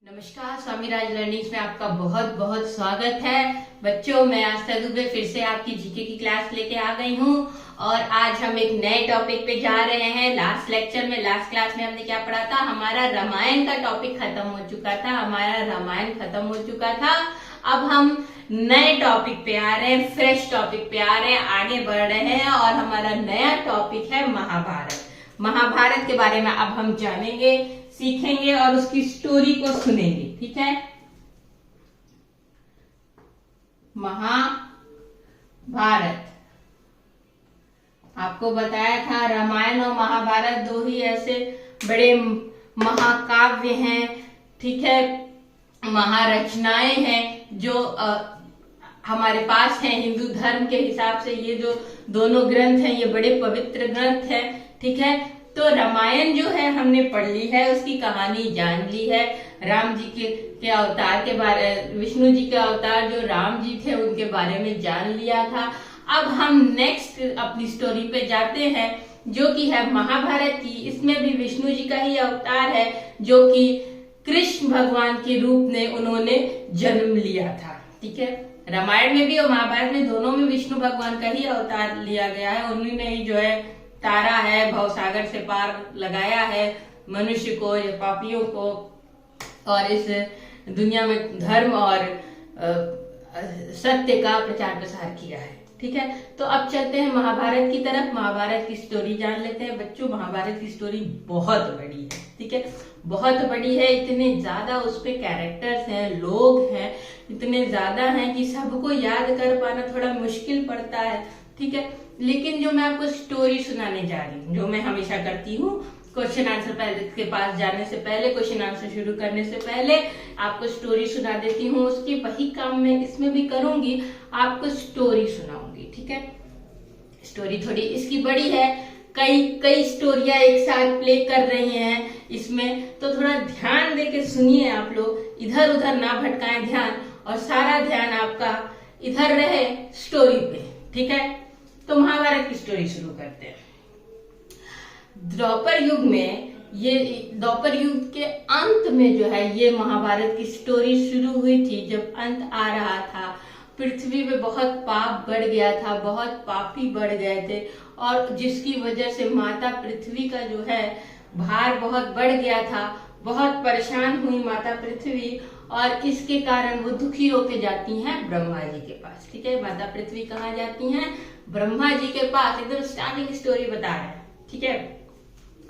नमस्कार, स्वामी राज लर्निंग्स में आपका बहुत बहुत स्वागत है। बच्चों, मैं आस्था दुबे फिर से आपकी जीके की क्लास लेके आ गई हूँ और आज हम एक नए टॉपिक पे जा रहे हैं। लास्ट क्लास में हमने क्या पढ़ा था? हमारा रामायण का टॉपिक खत्म हो चुका था। अब हम नए टॉपिक पे आ रहे हैं, फ्रेश टॉपिक पे आ रहे हैं, आगे बढ़ रहे हैं और हमारा नया टॉपिक है महाभारत। महाभारत के बारे में अब हम जानेंगे, सीखेंगे और उसकी स्टोरी को सुनेंगे। ठीक है, महाभारत आपको बताया था, रामायण और महाभारत दो ही ऐसे बड़े महाकाव्य हैं। ठीक है, महारचनाएं हैं जो हमारे पास हैं। हिंदू धर्म के हिसाब से ये जो दोनों ग्रंथ हैं ये बड़े पवित्र ग्रंथ हैं। ठीक है, तो रामायण जो है हमने पढ़ ली है, उसकी कहानी जान ली है। राम जी के अवतार के बारे, विष्णु जी के अवतार जो राम जी थे उनके बारे में जान लिया था। अब हम नेक्स्ट अपनी स्टोरी पे जाते हैं जो कि है महाभारत की। इसमें भी विष्णु जी का ही अवतार है जो कि कृष्ण भगवान के रूप में उन्होंने जन्म लिया था। ठीक है, रामायण में भी और महाभारत में दोनों में विष्णु भगवान का ही अवतार लिया गया है। उन्होंने ही जो है तारा है, भवसागर से पार लगाया है मनुष्य को या पापियों को, और इस दुनिया में धर्म और सत्य का प्रचार प्रसार किया है। ठीक है, तो अब चलते हैं महाभारत की तरफ। महाभारत की स्टोरी जान लेते हैं। बच्चों, महाभारत की स्टोरी बहुत बड़ी है। ठीक है, बहुत बड़ी है। इतने ज्यादा उस पे कैरेक्टर्स हैं, लोग हैं, इतने ज्यादा हैं कि सबको याद कर पाना थोड़ा मुश्किल पड़ता है। ठीक है, लेकिन जो मैं आपको स्टोरी सुनाने जा रही हूँ, जो मैं हमेशा करती हूँ, क्वेश्चन आंसर के पास जाने से पहले, क्वेश्चन आंसर शुरू करने से पहले आपको स्टोरी सुना देती हूँ। उसके वही काम मैं इसमें भी करूंगी, आपको स्टोरी सुनाऊंगी। ठीक है, स्टोरी थोड़ी इसकी बड़ी है, कई स्टोरियां एक साथ प्ले कर रही हैं इसमें, तो थोड़ा ध्यान दे के सुनिए आप लोग, इधर उधर ना भटकाएं ध्यान, और सारा ध्यान आपका इधर रहे स्टोरी पे। ठीक है, तो महाभारत की स्टोरी शुरू करते हैं। द्वापर युग में, ये द्वापर युग के अंत में जो है ये महाभारत की स्टोरी शुरू हुई थी। जब अंत आ रहा था, पृथ्वी पे बहुत पाप बढ़ गया था, बहुत पापी बढ़ गए थे, और जिसकी वजह से माता पृथ्वी का जो है भार बहुत बढ़ गया था। बहुत परेशान हुई माता पृथ्वी, और इसके कारण वो दुखी होके जाती हैं ब्रह्मा जी के पास। ठीक है, माता पृथ्वी कहाँ जाती हैं? ब्रह्मा जी के पास। एकदम स्टार्टिंग स्टोरी बता रहे हैं। ठीक है,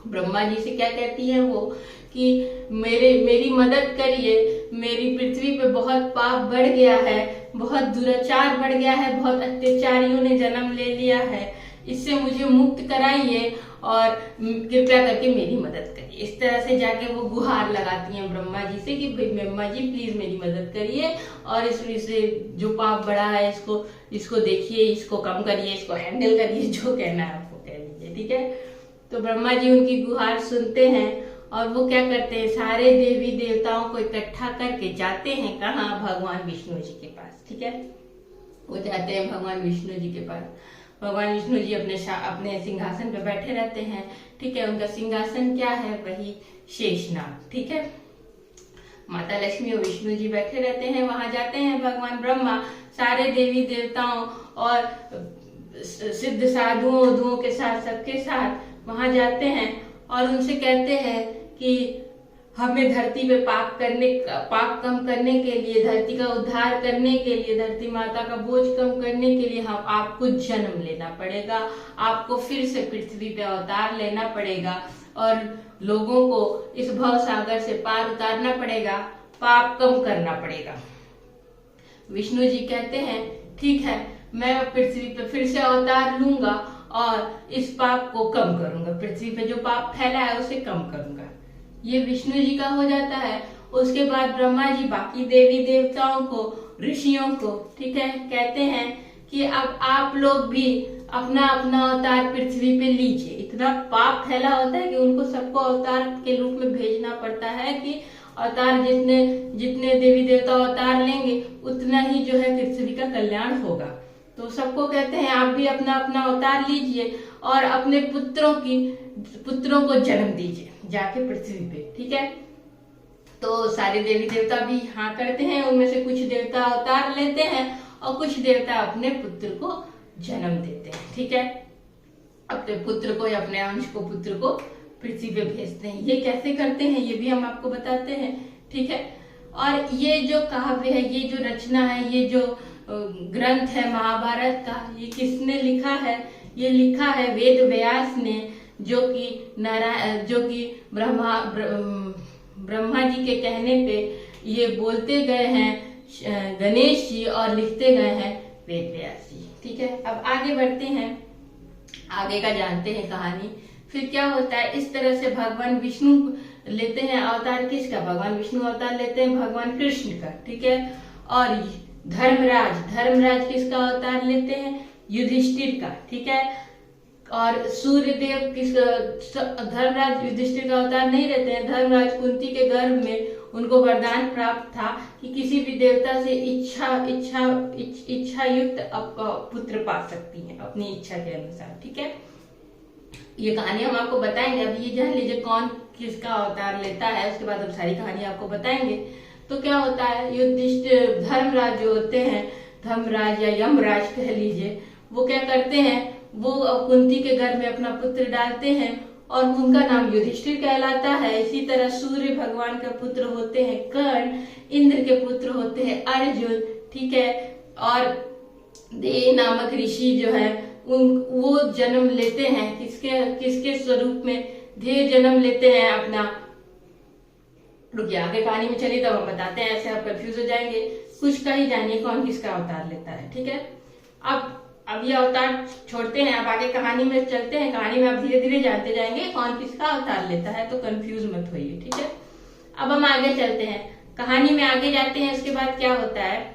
ब्रह्मा जी से क्या कहती है वो कि मेरी मदद करिए, मेरी पृथ्वी पे बहुत पाप बढ़ गया है, बहुत दुराचार बढ़ गया है, बहुत अत्याचारियों ने जन्म ले लिया है, इससे मुझे मुक्त कराइए और कृपया करके मेरी मदद करिए। इस तरह से जाके वो गुहार लगाती हैं ब्रह्मा जी से कि ब्रह्मा जी प्लीज मेरी मदद करिए और इससे जो पाप बढ़ा है इसको देखिए, इसको कम करिए, इसको हैंडल करिए, जो कहना है आपको कह लीजिए। ठीक है, तो ब्रह्मा जी उनकी गुहार सुनते हैं और वो क्या करते हैं, सारे देवी देवताओं को इकट्ठा करके जाते हैं कहाँ? भगवान विष्णु जी के पास। ठीक है, वो जाते हैं भगवान विष्णु जी के पास। भगवान विष्णु जी अपने सिंहासन पे बैठे रहते हैं। ठीक है, उनका सिंहासन क्या है? वही शेषनाग। ठीक है, माता लक्ष्मी और विष्णु जी बैठे रहते हैं। वहां जाते हैं भगवान ब्रह्मा, सारे देवी देवताओं और सिद्ध साधुओं के साथ, सबके साथ वहां जाते हैं और उनसे कहते हैं कि हमें धरती पे पाप कम करने के लिए, धरती का उद्धार करने के लिए, धरती माता का बोझ कम करने के लिए आपको जन्म लेना पड़ेगा, आपको फिर से पृथ्वी पे अवतार लेना पड़ेगा और लोगों को इस भव सागर से पार उतारना पड़ेगा, पाप कम करना पड़ेगा। विष्णु जी कहते हैं ठीक है, मैं पृथ्वी पे फिर से अवतार लूंगा और इस पाप को कम करूंगा, पृथ्वी पे जो पाप फैला है उसे कम करूंगा। ये विष्णु जी का हो जाता है। उसके बाद ब्रह्मा जी बाकी देवी देवताओं को, ऋषियों को, ठीक है, कहते हैं कि अब आप लोग भी अपना अपना अवतार पृथ्वी पे लीजिए। इतना पाप फैला होता है कि उनको सबको अवतार के रूप में भेजना पड़ता है कि अवतार जितने देवी देवता अवतार लेंगे उतना ही जो है पृथ्वी का कल्याण होगा। तो सबको कहते हैं आप भी अपना अपना अवतार लीजिए और अपने पुत्रों को जन्म दीजिए जाके पृथ्वी पे। ठीक है, तो सारे देवी देवता भी हाँ करते हैं, उनमें से कुछ देवता अवतार लेते हैं और कुछ देवता अपने पुत्र को जन्म देते हैं। ठीक है, अपने पुत्र को या अपने अंश को, पुत्र को पृथ्वी पे भेजते हैं। ये कैसे करते हैं ये भी हम आपको बताते हैं। ठीक है, और ये जो काव्य है, ये जो रचना है, ये जो ग्रंथ है महाभारत का, ये किसने लिखा है? ये लिखा है वेद व्यास ने, जो कि ब्रह्मा जी के कहने पे ये बोलते गए हैं गणेश जी, और लिखते गए हैं वेद व्यास जी। ठीक है, अब आगे बढ़ते हैं, आगे का जानते हैं कहानी। फिर क्या होता है, इस तरह से भगवान विष्णु लेते हैं अवतार। किसका? भगवान विष्णु अवतार लेते हैं भगवान कृष्ण का। ठीक है, और धर्मराज किसका अवतार लेते हैं? युधिष्ठिर का। ठीक है, और सूर्यदेव धर्मराज युधिष्ठिर का अवतार नहीं लेते हैं। धर्मराज कुंती के गर्भ में उनको वरदान प्राप्त था कि किसी भी देवता से इच्छा युक्त पुत्र पा सकती हैं अपनी इच्छा के अनुसार। ठीक है, ये कहानी हम आपको बताएंगे। अब ये जान लीजिए कौन किसका अवतार लेता है, उसके बाद हम सारी कहानी आपको बताएंगे। तो क्या होता है, युधिष्ठिर धर्मराज जो होते हैं, धर्मराज या यमराज कह लीजिए, वो क्या करते हैं, वो कुंती के घर में अपना पुत्र डालते हैं और उनका नाम युधिष्ठिर कहलाता है। इसी तरह सूर्य भगवान के पुत्र होते हैं कर्ण, इंद्र के पुत्र होते हैं अर्जुन। ठीक है, और देव नामक ऋषि जो है वो जन्म लेते हैं किसके स्वरूप में? देव जन्म लेते हैं अपना। रुकिए, आगे कहानी में चलिए तब हम बताते हैं, ऐसे आप कंफ्यूज हो जाएंगे। कुछ का ही जानिए कौन किसका अवतार लेता है। ठीक है, अब ये अवतार छोड़ते हैं, अब आगे कहानी में चलते हैं। कहानी में आप धीरे धीरे जानते जाएंगे कौन किसका अवतार लेता है, तो कंफ्यूज मत होइए। ठीक है, अब हम आगे चलते हैं, कहानी में आगे जाते हैं। उसके बाद क्या होता है,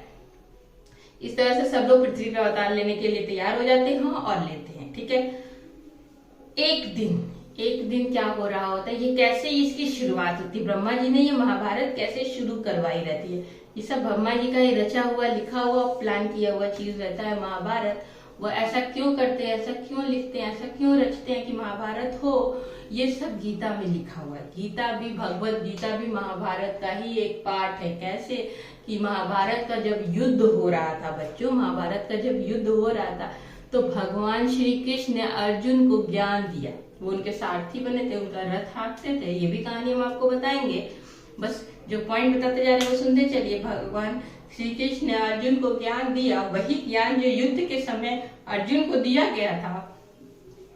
इस तरह से सब लोग पृथ्वी पे अवतार लेने के लिए तैयार हो जाते हैं और लेते हैं। ठीक है, एक दिन क्या हो रहा होता है, ये कैसे इसकी शुरुआत होती है, ब्रह्मा जी ने ये महाभारत कैसे शुरू करवाई रहती है, ये सब ब्रह्मा जी का ही रचा हुआ, लिखा हुआ, प्लान किया हुआ चीज रहता है महाभारत। वो ऐसा क्यों करते हैं, ऐसा क्यों लिखते हैं, ऐसा क्यों रचते हैं कि महाभारत हो, ये सब गीता में लिखा हुआ है। गीता भी, भगवत गीता भी महाभारत का ही एक पार्ट है। कैसे कि महाभारत का जब युद्ध हो रहा था बच्चों, महाभारत का जब युद्ध हो रहा था तो भगवान श्री कृष्ण ने अर्जुन को ज्ञान दिया। वो उनके सारथी बने थे, उनका रथ हाँकते थे। ये भी कहानी हम आपको बताएंगे, बस जो पॉइंट बताते जा रहे हैं वो सुनते चलिए। भगवान श्री कृष्ण ने अर्जुन को ज्ञान दिया, वही ज्ञान जो युद्ध के समय अर्जुन को दिया गया था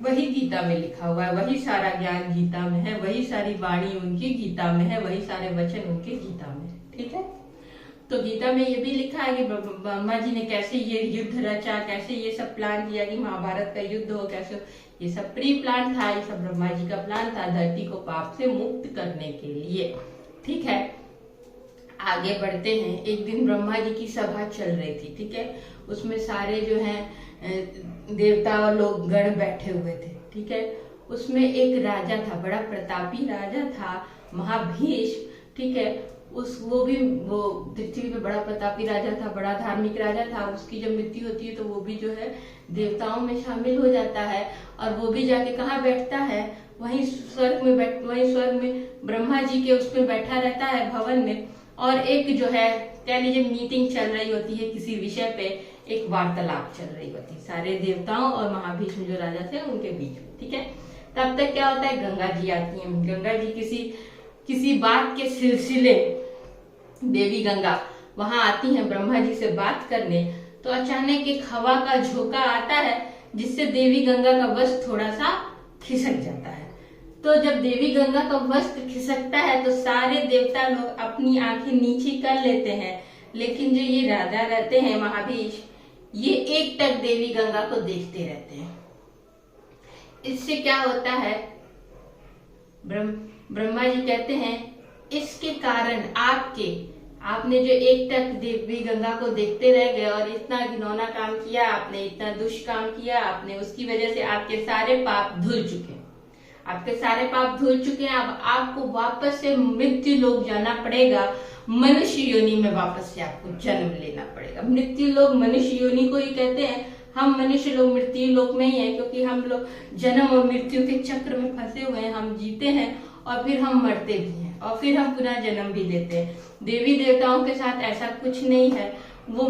वही गीता में लिखा हुआ है। वही सारा ज्ञान गीता में है, वही सारी वाणी उनकी गीता में है, वही सारे वचन उनके गीता में है। ठीक है, तो गीता में ये भी लिखा है कि ब्रह्मा जी ने कैसे ये युद्ध रचा, कैसे ये सब प्लान किया कि महाभारत का युद्ध हो, कैसे ये सब प्री प्लान था, ये सब ब्रह्मा जी का प्लान था धरती को पाप से मुक्त करने के लिए। ठीक है, आगे बढ़ते हैं। एक दिन ब्रह्मा जी की सभा चल रही थी। ठीक है, उसमें सारे जो हैं देवता और लोग गण बैठे हुए थे। ठीक है, उसमें एक राजा था, बड़ा प्रतापी राजा था, महाभीष्म। ठीक है, वो पृथ्वी पे बड़ा प्रतापी राजा था, बड़ा धार्मिक राजा था। उसकी जब मृत्यु होती है तो वो भी जो है देवताओं में शामिल हो जाता है और वो भी जाके कहाँ बैठता है, वहीं स्वर्ग में ब्रह्मा जी के उसमें बैठा रहता है भवन में। और एक जो है कह लीजिए मीटिंग चल रही होती है, किसी विषय पे एक वार्तालाप चल रही होती है सारे देवताओं और महाभीष्म जो राजा थे उनके बीच में। ठीक है, तब तक क्या होता है, गंगा जी आती हैं। गंगा जी किसी बात के सिलसिले, देवी गंगा वहां आती हैं ब्रह्मा जी से बात करने। तो अचानक एक हवा का झोंका आता है जिससे देवी गंगा का वस्त्र थोड़ा सा खिसक जाता है। तो जब देवी गंगा का वस्त्र खिसकता है तो सारे देवता लोग अपनी आंखें नीचे कर लेते हैं, लेकिन जो ये राजा रहते हैं महाभीष्म, ये एकटक देवी गंगा को देखते रहते हैं। इससे क्या होता है, ब्रह्मा जी कहते हैं इसके कारण आपने जो एकटक देवी गंगा को देखते रह गए और इतना घिनौना काम किया आपने, इतना दुष्काम किया आपने, उसकी वजह से आपके सारे पाप धुल चुके हैं। आपके सारे पाप धुल चुके हैं। अब आपको वापस से मृत्यु लोक जाना पड़ेगा, मनुष्य योनि में वापस से आपको जन्म लेना पड़ेगा। मृत्यु लोक मनुष्य योनि को ही कहते हैं। हम मनुष्य लोग मृत्यु लोक में ही हैं, क्योंकि हम लोग जन्म और मृत्यु के चक्र में फंसे हुए हैं। हम जीते हैं और फिर हम मरते भी हैं। हैं और फिर हम पुनः जन्म भी लेते हैं। देवी देवताओं के साथ ऐसा कुछ नहीं है, वो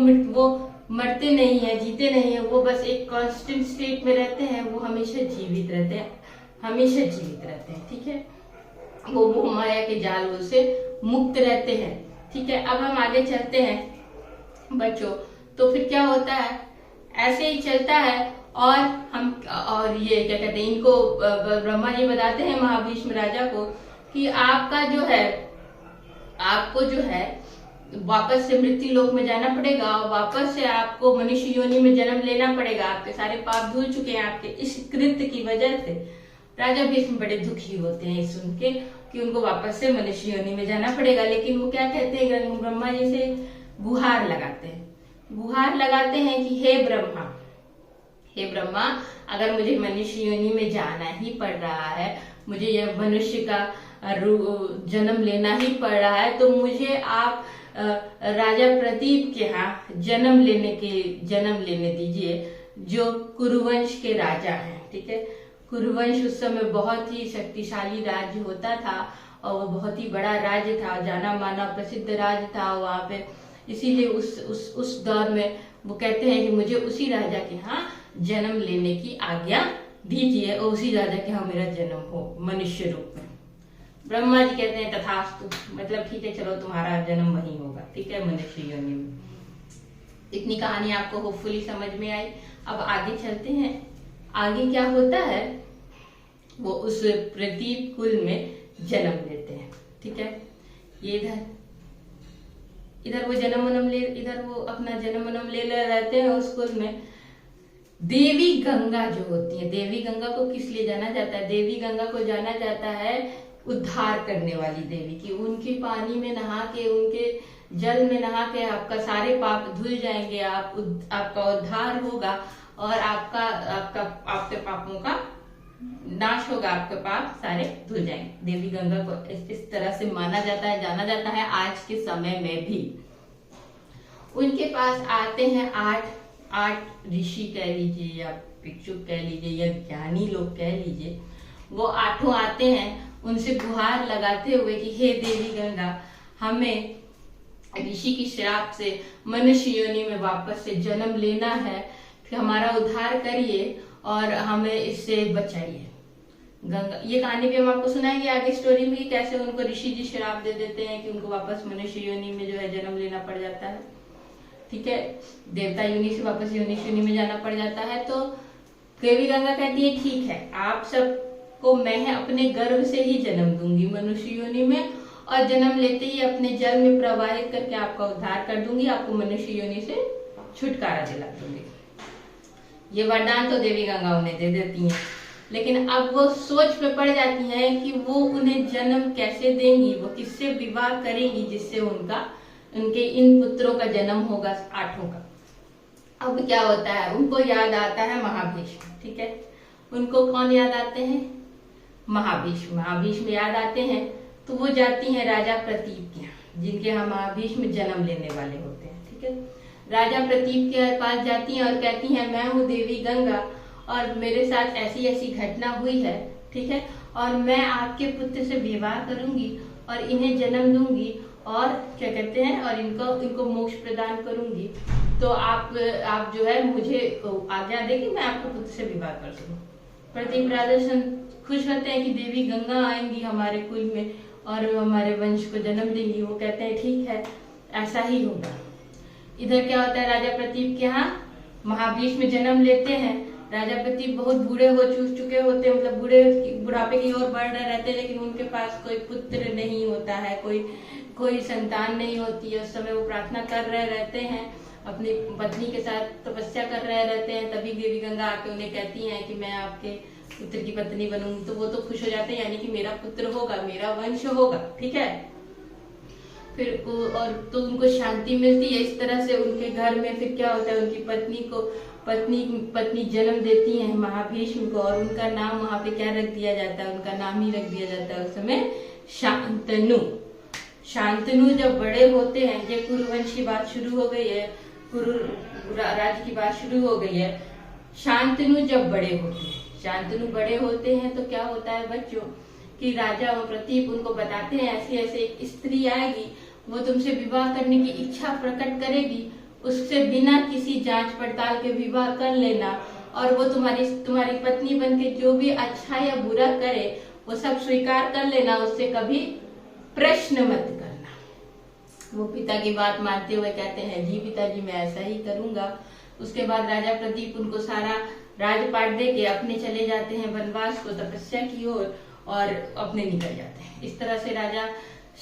मरते नहीं है, जीते नहीं है, वो बस एक कांस्टेंट स्टेट में रहते हैं, वो हमेशा जीवित रहते हैं, हमेशा जीवित रहते हैं। ठीक है, वो मोह माया के जाल से मुक्त रहते हैं। ठीक है, अब हम आगे चलते हैं बच्चों। तो फिर क्या होता है, ऐसे ही चलता है और ये क्या कहते हैं, इनको ब्रह्मा जी बताते हैं महाभीष्म राजा को कि आपका जो है, आपको जो है वापस से मृत्यु लोक में जाना पड़ेगा और वापस से आपको मनुष्य योनि में जन्म लेना पड़ेगा। आपके सारे पाप धुल चुके हैं आपके इस कृत्य की वजह से। राजा भीष्म बड़े दुखी होते हैं सुन के कि उनको वापस से मनुष्य योनि में जाना पड़ेगा, लेकिन वो क्या कहते हैं, ब्रह्मा जी से गुहार लगाते हैं, गुहार लगाते हैं कि हे ब्रह्मा, अगर मुझे मनुष्य योनि में जाना ही पड़ रहा है, मुझे यह मनुष्य का जन्म लेना ही पड़ रहा है, तो मुझे आप राजा प्रदीप के यहाँ जन्म लेने दीजिए, जो कुरुवंश के राजा हैं। ठीक है, कुरुवंश उस समय बहुत ही शक्तिशाली राज्य होता था और वो बहुत ही बड़ा राज्य था, जाना माना प्रसिद्ध राज्य था वहां पे। इसीलिए उस दौर में वो कहते हैं कि मुझे उसी राजा के यहाँ जन्म लेने की आज्ञा दीजिए और उसी राजा के यहाँ मेरा जन्म हो मनुष्य रूप में। ब्रह्मा जी कहते हैं तथास्तु, मतलब ठीक है, चलो तुम्हारा जन्म वहीं होगा। ठीक है, मनुष्य योनि में। इतनी कहानी आपको होपफुली समझ में आई। अब आगे चलते हैं, आगे क्या होता है, वो उस प्रदीप कुल में जन्म लेते हैं। ठीक है, ये इधर वो इधर वो अपना जन्म ले रहते हैं उस कुल में। देवी गंगा जो होती है, देवी गंगा को किस लिए जाना जाता है, देवी गंगा को जाना जाता है उद्धार करने वाली देवी की। उनके पानी में नहा के, उनके जल में नहा के आपका सारे पाप धुल जाएंगे, आपका उद्धार होगा और आपके पापों का नाश होगा, आपके पाप सारे धुल जाएंगे। देवी गंगा को इस तरह से माना जाता है, जाना जाता है आज के समय में भी। उनके पास आते हैं आठ ऋषि कह लीजिए या भिक्षुक कह लीजिए या ज्ञानी लोग कह लीजिए, वो आठों आते हैं उनसे गुहार लगाते हुए कि हे देवी गंगा, हमें ऋषि की श्राप से मनुष्य योनि में वापस से जन्म लेना है, फिर हमारा उद्धार करिए और हमें इससे बचाइए। गंगा, ये कहानी भी हम आपको सुनाएंगे आगे स्टोरी में कि कैसे उनको ऋषि जी श्राप दे देते हैं कि उनको वापस मनुष्य योनि में जो है जन्म लेना पड़ जाता है। ठीक है, देवता योनि से वापस मनुष्य योनि में जाना पड़ जाता है। तो देवी गंगा कहती है ठीक है, आप सबको मैं अपने गर्भ से ही जन्म दूंगी मनुष्य योनि में, और जन्म लेते ही अपने जल में प्रवाहित करके आपका उद्धार कर दूंगी, आपको मनुष्य योनि से छुटकारा दिला दूंगी। ये वरदान तो देवी गंगा उन्हें दे देती हैं, लेकिन अब वो सोच में पड़ जाती हैं कि वो उन्हें जन्म कैसे देंगी, वो किससे विवाह करेंगी जिससे उनके इन पुत्रों का जन्म होगा, आठों का। अब क्या होता है, उनको याद आता है महाभीष्म। ठीक है, उनको कौन याद आते हैं, महाभीष्म याद आते हैं। तो वो जाती हैं राजा प्रतीप के यहाँ, जिनके यहाँ महाभीष्म जन्म लेने वाले होते हैं। ठीक है, राजा प्रतीप के पास जाती हैं और कहती हैं मैं हूँ देवी गंगा और मेरे साथ ऐसी ऐसी घटना हुई है। ठीक है, और मैं आपके पुत्र से विवाह करूंगी और इन्हें जन्म दूंगी और क्या कहते हैं, और इनको मोक्ष प्रदान करूंगी। तो आप जो है मुझे आज्ञा देगी, मैं आपके पुत्र से विवाह कर सकूं। प्रतीप राजा खुश होते हैं कि देवी गंगा आएंगी हमारे कुल में और हमारे वंश को जन्म देंगी। वो कहते हैं ठीक है, ऐसा ही होगा। इधर क्या होता है, राजा प्रतीप के यहाँ महाभीष्म जन्म लेते हैं। राजा प्रतीप बहुत बूढ़े हो चुके होते हैं, मतलब बुढ़ापे की ओर बढ़ रहे रहते हैं, लेकिन उनके पास कोई पुत्र नहीं होता है, कोई संतान नहीं होती है। उस समय वो प्रार्थना कर रहे रहते हैं, अपनी पत्नी के साथ तपस्या कर रहे रहते हैं। तभी देवी गंगा आके उन्हें कहती हैं कि मैं आपके पुत्र की पत्नी बनूंगी। तो वो तो खुश हो जाते हैं, यानी कि मेरा पुत्र होगा, मेरा वंश होगा। ठीक है, फिर और तो उनको शांति मिलती है इस तरह से उनके घर में। फिर क्या होता है, उनकी पत्नी जन्म देती है महाभीष्म को, और उनका नाम वहां पे क्या रख दिया जाता है, उनका नाम ही रख दिया जाता है उस समय शांतनु। शांतनु जब बड़े होते हैं, ये कुरुवंश की बात शुरू हो गई है, कुरु राज्य की बात शुरू हो गई है। शांतनु जब बड़े होते हैं, शांतनु बड़े होते हैं तो क्या होता है बच्चों कि राजा और प्रतीप उनको बताते हैं ऐसी ऐसे एक स्त्री आएगी, वो तुमसे विवाह करने की इच्छा प्रकट करेगी, उससे बिना किसी जांच पड़ताल के विवाह कर लेना, और वो तुम्हारी पत्नी बनके जो भी अच्छा या बुरा करे वो सब स्वीकार कर लेना, उससे कभी प्रश्न मत करना। वो पिता की बात मानते हुए कहते हैं जी पिताजी मैं ऐसा ही करूंगा। उसके बाद राजा प्रदीप उनको सारा राजपाट दे के अपने चले जाते हैं वनवास को, तपस्या की ओर, और अपने निकल जाते हैं। इस तरह से राजा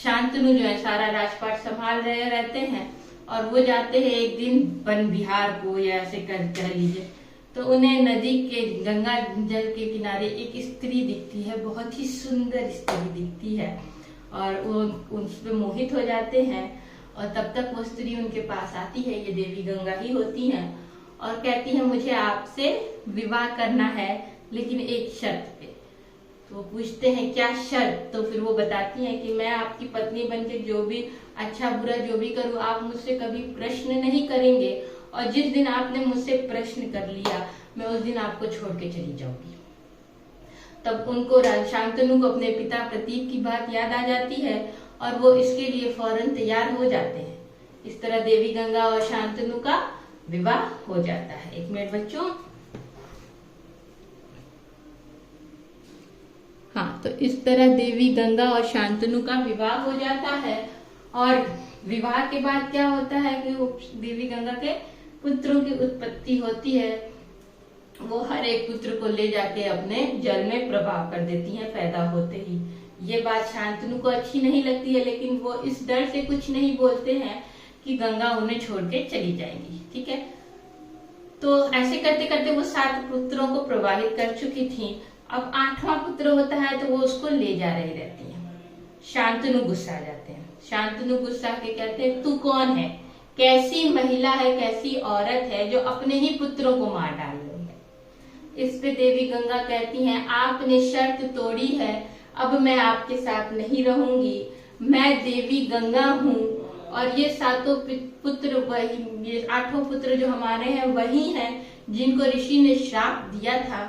शांतनु जो है सारा राजपाट संभाल रहे रहते हैं, और वो जाते हैं एक दिन वन विहार को, या ऐसे कह लीजिए, तो उन्हें नदी के गंगा जल के किनारे एक स्त्री दिखती है, बहुत ही सुंदर स्त्री दिखती है, और वो उस पर मोहित हो जाते हैं। और तब तक वो स्त्री उनके पास आती है, ये देवी गंगा ही होती हैं, और कहती है मुझे आपसे विवाह करना है, लेकिन एक शर्त पे। तो वो पूछते हैं क्या शर्त, तो फिर वो बताती हैं कि मैं आपकी पत्नी बनके जो भी अच्छा बुरा जो भी करूँ, आप मुझसे कभी प्रश्न नहीं करेंगे, और जिस दिन आपने मुझसे प्रश्न कर लिया मैं उस दिन आपको छोड़ के चली जाऊंगी। तब उनको शांतनु को अपने पिता प्रतीप की बात याद आ जाती है, और वो इसके लिए फौरन तैयार हो जाते हैं। इस तरह देवी गंगा और शांतनु का विवाह हो जाता है। एक मिनट बच्चों। हाँ, तो इस तरह देवी गंगा और शांतनु का विवाह हो जाता है, और विवाह के बाद क्या होता है कि देवी गंगा के पुत्रों की उत्पत्ति होती है। वो हर एक पुत्र को ले जाके अपने जल में प्रवाह कर देती हैं पैदा होते ही। ये बात शांतनु को अच्छी नहीं लगती है, लेकिन वो इस डर से कुछ नहीं बोलते हैं कि गंगा उन्हें छोड़ के चली जाएंगी। ठीक है, तो ऐसे करते करते वो 7 पुत्रों को प्रवाहित कर चुकी थी। अब 8वां पुत्र होता है तो वो उसको ले जा रही रहती है। शांतनु गुस्सा आ जाते हैं। शांतनु गुस्सा के कहते हैं तू कौन है, कैसी महिला है, कैसी औरत है जो अपने ही पुत्रों को मार डाल रही है। इस पे देवी गंगा कहती हैं आपने शर्त तोड़ी है, अब मैं आपके साथ नहीं रहूंगी। मैं देवी गंगा हूँ, और ये 7 पुत्र वही, ये 8 पुत्र जो हमारे हैं वही हैं जिनको ऋषि ने श्राप दिया था,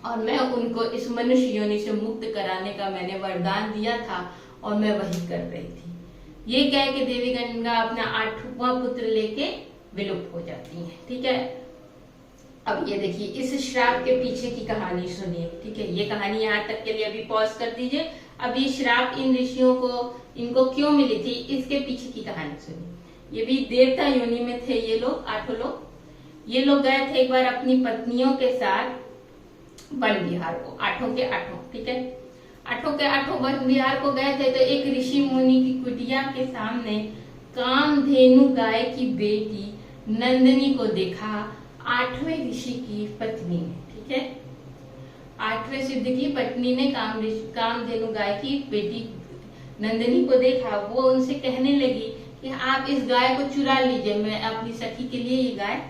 और मैं उनको इस मनुष्य योनि से मुक्त कराने का मैंने वरदान दिया था, और मैं वही कर रही थी। ये कह के देवी गंगा अपना 8वां पुत्र लेके विलुप्त हो जाती है। ठीक है, अब ये देखिए इस श्राप के पीछे की कहानी सुनिए। ठीक है, ये कहानी यहाँ तक के लिए अभी पॉज कर दीजिए। अब ये श्राप इन ऋषियों को इनको क्यों मिली थी, इसके पीछे की कहानी सुनिए। ये भी देवता योनि में थे ये लोग, 8 लोग। ये लोग गए थे एक बार अपनी पत्नियों के साथ वन विहार को, 8 के 8। ठीक है, 8 के 8 वन विहार को गए थे, तो एक ऋषि मुनि की कुटिया के सामने कामधेनु गाय की बेटी नंदिनी को देखा, 8वें ऋषि की पत्नी ने। ठीक है, 8वें सिद्ध की पत्नी ने कामधेनु गाय की बेटी नंदिनी को देखा। वो उनसे कहने लगी कि आप इस गाय को चुरा लीजिए, मैं अपनी सखी के लिए ये गाय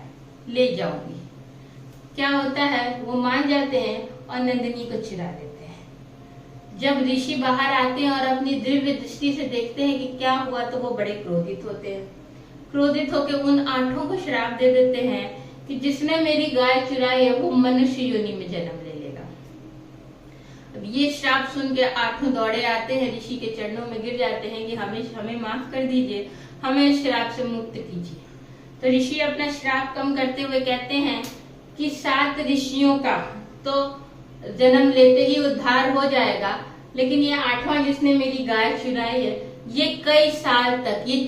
ले जाऊंगी। क्या होता है, वो मान जाते हैं और नंदिनी को चुरा लेते हैं। जब ऋषि बाहर आते हैं और अपनी दिव्य दृष्टि से देखते हैं कि क्या हुआ, तो वो बड़े क्रोधित होते हैं। क्रोधित होकर उन 8 को श्राप दे देते हैं कि जिसने मेरी गाय चुराई है वो मनुष्य योनि में जन्म ले लेगा। अब ये श्राप सुन के 8 दौड़े आते हैं, ऋषि के चरणों में गिर जाते हैं कि हमें माफ कर दीजिए, हमें इस श्राप से मुक्त कीजिए। तो ऋषि अपना श्राप कम करते हुए कहते हैं कि 7 ऋषियों का तो जन्म लेते ही उद्धार हो जाएगा, लेकिन ये 8वां जिसने मेरी गाय चुराई है, ये कई साल तक, ये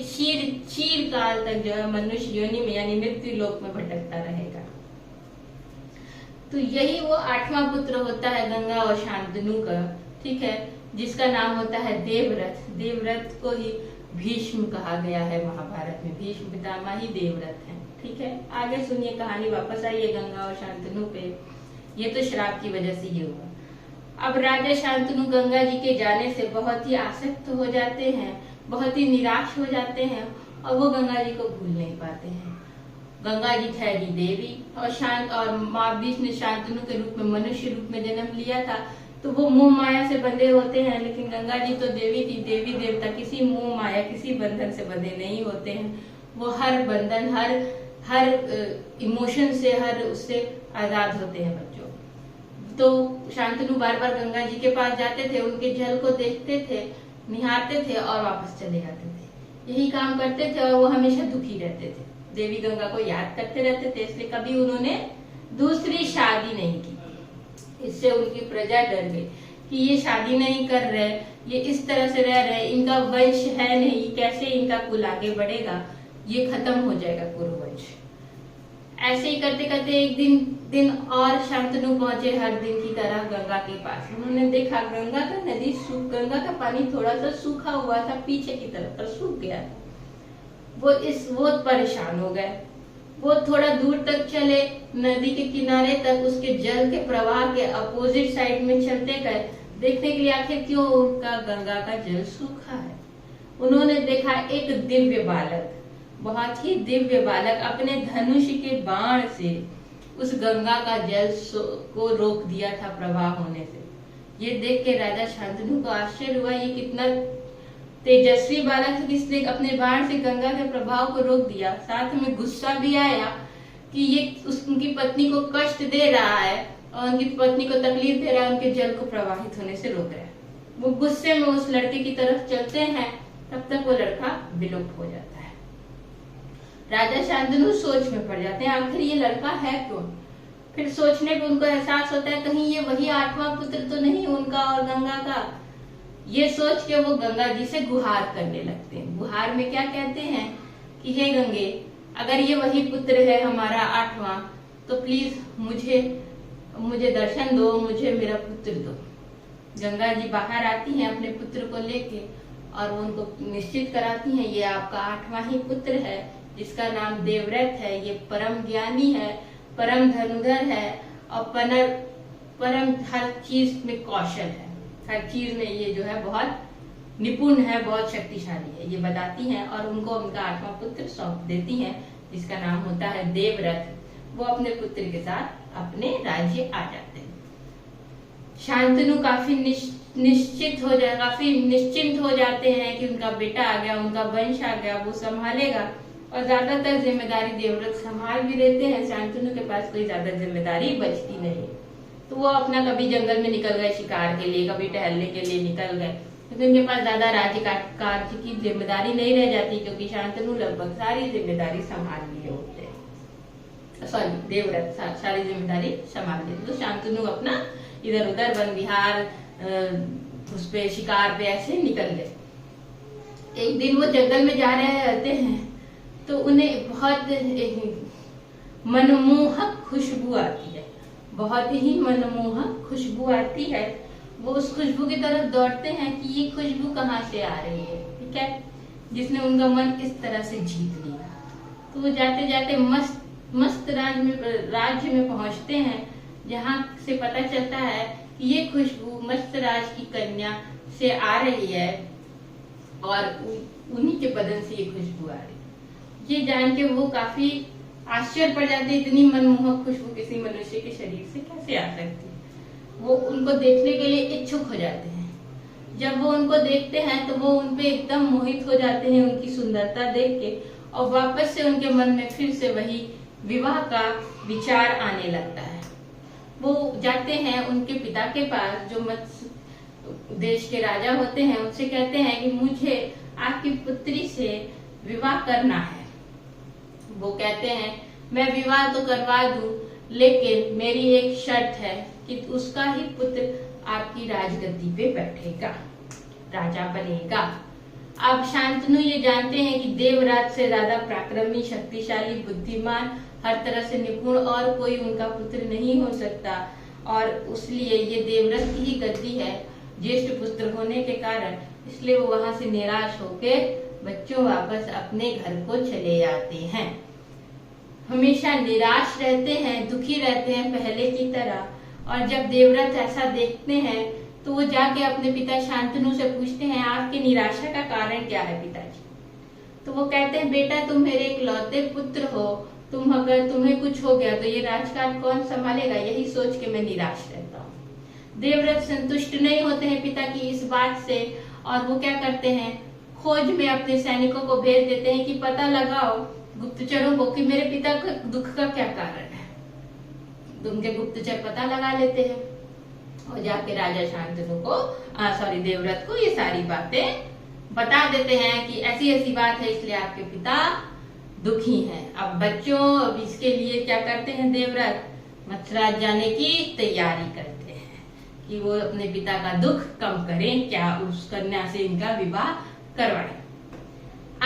चीर काल तक जो है मनुष्य योनि में यानी मृत्यु लोक में भटकता रहेगा। तो यही वो 8वां पुत्र होता है गंगा और शांतनु का। ठीक है, जिसका नाम होता है देवव्रत। देवव्रत को ही भीष्म कहा गया है महाभारत में, भीष्म पितामह ही देवव्रत हैं। ठीक है, आगे सुनिए कहानी, वापस आइए गंगा और शांतनु पे। ये तो श्राप की वजह से ये हुआ। अब राजा शांतनु गंगा जी के जाने से बहुत ही आसक्त हो जाते हैं, बहुत ही निराश हो जाते हैं, और वो गंगा जी को भूल नहीं पाते हैं। गंगा जी ठहरी देवी, और महावीर ने शांतनु के रूप में मनुष्य रूप में जन्म लिया था, तो वो मोह माया से बंधे होते हैं। लेकिन गंगा जी तो देवी थी, देवी देवता किसी मोह माया किसी बंधन से बंधे नहीं होते हैं। वो हर बंधन हर इमोशन से, हर उससे आजाद होते हैं बच्चों। तो शांतनु बार बार गंगा जी के पास जाते थे, उनके जल को देखते थे, निहारते थे और वापस चले जाते थे। यही काम करते थे और वो हमेशा दुखी रहते थे, देवी गंगा को याद करते रहते थे। इसलिए कभी उन्होंने दूसरी शादी नहीं की। इससे उनकी प्रजा डर गई कि ये शादी नहीं कर रहे, ये इस तरह से रह रहे, इनका वंश है नहीं, कैसे इनका कुल आगे बढ़ेगा, ये खत्म हो जाएगा कुरुवंश। ऐसे ही करते करते एक दिन और शांतनु पहुंचे हर दिन की तरह गंगा के पास। उन्होंने देखा गंगा का पानी थोड़ा सा सूखा हुआ था, पीछे की तरफ पर सूख गया। वो परेशान हो गए। वो थोड़ा दूर तक चले, नदी के किनारे तक, उसके जल के प्रवाह के अपोजिट साइड में चलते गए, देखने के लिए आखिर क्यों उनका गंगा का जल सूखा है। उन्होंने देखा एक दिव्य बालक, बहुत ही दिव्य बालक अपने धनुष के बाण से उस गंगा का जल को रोक दिया था प्रवाह होने से। ये देख के राजा शांतनु को आश्चर्य हुआ, ये कितना तेजस्वी बालक है, किसने अपने बाण से गंगा के प्रभाव को रोक दिया। साथ में गुस्सा भी आया कि ये उनकी पत्नी को कष्ट दे रहा है और उनकी पत्नी को तकलीफ दे रहा है, उनके जल को प्रवाहित होने से रोक रहा है। वो गुस्से में उस लड़के की तरफ चलते हैं, तब तक वो लड़का विलुप्त हो जाता है। राजा शांतनु सोच में पड़ जाते हैं, आखिर ये लड़का है कौन। फिर सोचने पे उनको एहसास होता है कहीं ये वही 8वां पुत्र तो नहीं उनका और गंगा का। ये सोच के वो गंगा जी से गुहार करने लगते हैं। गुहार में क्या कहते हैं कि हे गंगे, अगर ये वही पुत्र है हमारा 8वां, तो प्लीज मुझे दर्शन दो, मुझे मेरा पुत्र दो। गंगा जी बाहर आती हैं अपने पुत्र को लेके और वो उनको निश्चित कराती हैं ये आपका 8वां ही पुत्र है, जिसका नाम देवव्रत है। ये परम ज्ञानी है, परम धनुधर है और परम हर चीज में कौशल है, हर चीज में ये जो है बहुत निपुण है, बहुत शक्तिशाली है, ये बताती हैं और उनको उनका 8वां पुत्र सौंप देती हैं, जिसका नाम होता है देवव्रत। वो अपने पुत्र के साथ अपने राज्य आ जाते हैं। शांतनु काफी निश्चिंत हो जाते हैं कि उनका बेटा आ गया, उनका वंश आ गया, वो संभालेगा और ज्यादातर जिम्मेदारी देवव्रत संभाल भी लेते हैं। शांतनु के पास कोई ज्यादा जिम्मेदारी बचती नहीं, तो वो अपना कभी जंगल में निकल गए शिकार के लिए, कभी टहलने के लिए निकल गए, क्योंकि उनके पास ज्यादा राज्य कार्य की जिम्मेदारी नहीं रह जाती, क्योंकि शांतनु लगभग सारी जिम्मेदारी संभाल लिए होते हैं। सॉरी, देवव्रत सारी जिम्मेदारी संभाल लेते। तो शांतनु अपना इधर उधर वन विहार उस पे शिकार पे ऐसे निकल गए। एक दिन वो जंगल में जा रहे रहते हैं तो उन्हें बहुत मनमोहक खुशबू आती है, बहुत ही मनमोहक खुशबू आती है। वो उस खुशबू की तरफ दौड़ते हैं कि ये खुशबू कहाँ से आ रही है, ठीक है, जिसने उनका मन इस तरह से जीत लिया। तो वो जाते जाते मस्त राज्य में पहुंचते हैं, जहाँ से पता चलता है कि ये खुशबू मस्त राज की कन्या से आ रही है और उन्हीं के बदन से ये खुशबू आ रही है। ये जान के वो काफी आश्चर्य पड़ जाते हैं, इतनी मनमोहक खुशबू किसी मनुष्य के शरीर से कैसे आ सकती है। वो उनको देखने के लिए इच्छुक हो जाते हैं। जब वो उनको देखते हैं तो वो उनपे एकदम मोहित हो जाते हैं उनकी सुंदरता देख के, और वापस से उनके मन में फिर से वही विवाह का विचार आने लगता है। वो जाते हैं उनके पिता के पास, जो मत्स्य देश के राजा होते हैं, उनसे कहते हैं कि मुझे आपकी पुत्री से विवाह करना है। वो कहते हैं मैं विवाह तो करवा दूं, लेकिन मेरी एक शर्त है कि उसका ही पुत्र आपकी राजगद्दी पे बैठेगा, राजा बनेगा। अब शांतनु ये जानते हैं कि देवराज से ज्यादा पराक्रमी, शक्तिशाली, बुद्धिमान, हर तरह से निपुण और कोई उनका पुत्र नहीं हो सकता, और इसलिए ये देवव्रत की ही गद्दी है ज्येष्ठ पुत्र होने के कारण। इसलिए वो वहां से निराश होके बच्चों वापस अपने घर को चले आते हैं। हमेशा निराश रहते हैं, दुखी रहते हैं पहले की तरह। और जब देवव्रत ऐसा देखते हैं तो वो जाके अपने पिता शांतनु से पूछते हैं आपकी निराशा का कारण क्या है पिताजी। तो वो कहते हैं बेटा तुम मेरे इकलौते पुत्र हो, अगर तुम्हें कुछ हो गया तो ये राजकाज कौन संभालेगा, यही सोच के मैं निराश रहता हूँ। देवव्रत संतुष्ट नहीं होते हैं पिता की इस बात से, और वो क्या करते हैं, खोज में अपने सैनिकों को भेज देते हैं कि पता लगाओ गुप्तचरों को कि मेरे पिता के दुख का क्या कारण है। उनके गुप्तचर पता लगा लेते हैं और जाके राजा शांतनु को देवव्रत को ये सारी बातें बता देते हैं कि ऐसी ऐसी बात है, इसलिए आपके पिता दुखी हैं। अब बच्चों, अब इसके लिए क्या करते हैं देवव्रत, मथुरा जाने की तैयारी करते हैं कि वो अपने पिता का दुख कम करें, क्या उस कन्या से इनका विवाह करवाएं।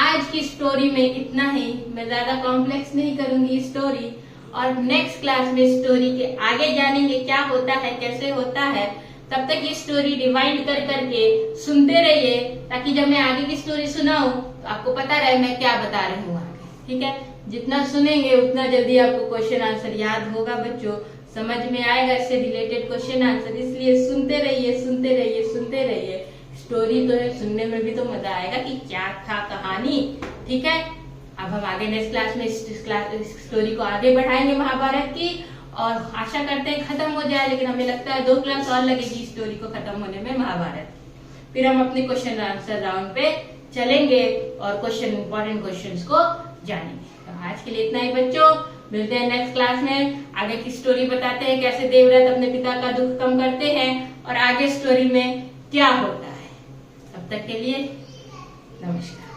आज की स्टोरी में इतना ही, मैं ज्यादा कॉम्प्लेक्स नहीं करूंगी स्टोरी, और नेक्स्ट क्लास में स्टोरी के आगे जानेंगे क्या होता है, कैसे होता है। तब तक ये स्टोरी रिवाइंड कर करके सुनते रहिए, ताकि जब मैं आगे की स्टोरी सुनाऊं तो आपको पता रहे मैं क्या बता रही हूँ आगे। ठीक है, जितना सुनेंगे उतना जल्दी आपको क्वेश्चन आंसर याद होगा बच्चों, समझ में आएगा इससे रिलेटेड क्वेश्चन आंसर। इसलिए सुनते रहिए, सुनते रहिए, सुनते रहिए। स्टोरी तो है, सुनने में भी तो मजा आएगा कि क्या था कहानी। ठीक है, अब हम आगे नेक्स्ट क्लास में इस स्टोरी को आगे बढ़ाएंगे महाभारत की, और आशा करते हैं खत्म हो जाए, लेकिन हमें लगता है 2 क्लास और लगेगी स्टोरी को खत्म होने में महाभारत। फिर हम अपने क्वेश्चन आंसर राउंड पे चलेंगे और इंपॉर्टेंट क्वेश्चंस को जानेंगे। तो आज के लिए इतना ही बच्चों, मिलते हैं नेक्स्ट क्लास में। आगे की स्टोरी बताते हैं कैसे देवव्रत अपने पिता का दुख कम करते हैं और आगे स्टोरी में क्या होता है। तब तक के लिए नमस्कार।